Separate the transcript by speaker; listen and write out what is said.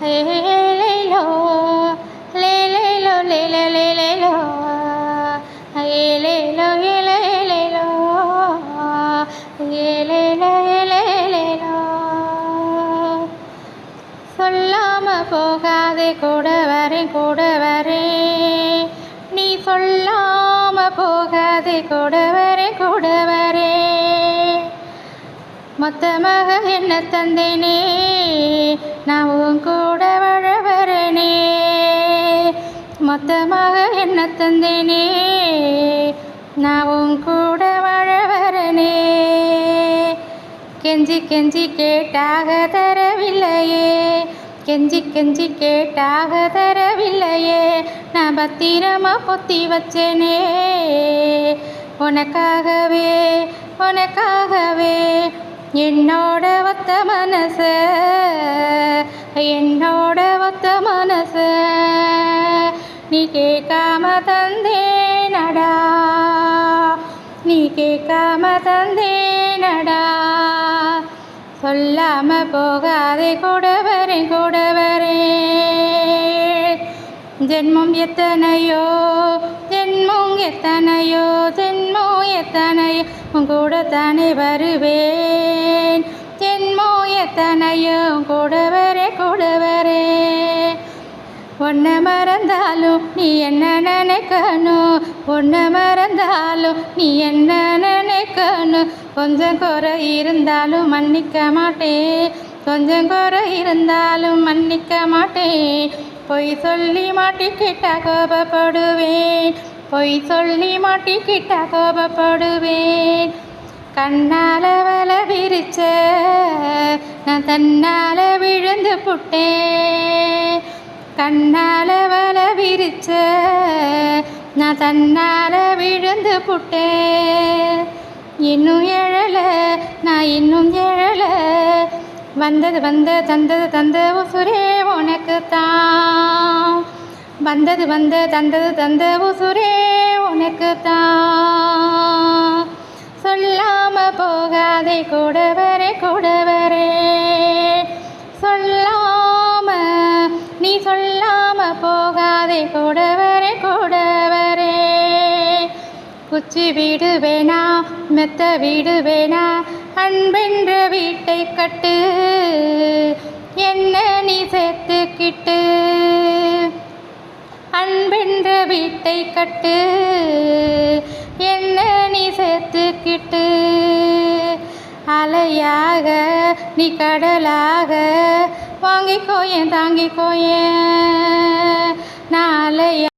Speaker 1: ஏலேலோ லேலேலோ லேலே லேலேலோ ஏலேலோ ஏலேலேலோ ஏலேலோ ஏலேலேலோ. சொல்லாம போகாதே கூட வரேன் கூட வரேன், நீ சொல்லாம போகாதே கூட வரேன் கூட வரேன். மொத்தமாக என்ன தந்தேனே நான் உன் கூட வாழ வரேனே, மொத்தமாக என்ன தந்தேனே நான் உன் கூட வாழ வரேனே. கெஞ்சி கெஞ்சி கேட்டாக தரவில்லையே, கெஞ்சி கெஞ்சி கேட்டாக தரவில்லையே, நான் பத்திரமா பொத்தி வச்சேனே உனக்காகவே உனக்காகவே. என்னோட ஒத்த மனச என்னோட ஒத்த மனச நீ கேட்காம தந்தேனடா, நீ கேட்காம தந்தேனடா. சொல்லாம போகாதே கூட வரேன் கூட வரேன். ஜென்மம் எத்தனையோ ஜென்மம் எத்தனையோ ஜென்மம் எத்தனையோ உன் கூட தானே வருவேன், ஜென்மம் எத்தனையோ கூட வரேன் கூட வரேன். உன்னை மறந்தாலும் நீ என்ன நினைக்கணும், உன்னை மறந்தாலும் நீ என்ன நினைக்கணும். கொஞ்சம் குறை இருந்தாலும் மன்னிக்க மாட்டேன், கொஞ்சம் குறை இருந்தாலும் மன்னிக்க மாட்டேன். பொய் சொல்லி மாட்டிக்கிட்டா கோபப்படுவேன், பொய் சொல்லி மாட்டிக்கிட்டா கோபப்படுவேன். கண்ணால வல விரிச்ச நான் தன்னால விழுந்து புட்டேன், கண்ணால வல விரிச்ச நான் தன்னால விழுந்து புட்டேன். இன்னும் எழல நான் இன்னும் எழல, வந்தது வந்த தந்தது தந்த உசுரே உனக்கு தான், வந்தது வந்த தந்தது தந்த உசுரே உனக்கு தான். சொல்லாம போகாதே கூட வரே கூட வரே, சொல்லாம நீ சொல்லாம போகாதே கூட வரே கூட வரே. குச்சி வீடு வேணா மெத்த வீடு வேணா, அன்பென்ற வீட்டை கட்டு என்ன நீ சேர்த்துக்கிட்டு, அன்பென்ற வீட்டை கட்டு என்ன நீ சேர்த்துக்கிட்டு. அலையாக நீ கடலாக வாங்கிக்கோயேன் தாங்கிக்கோயேன்,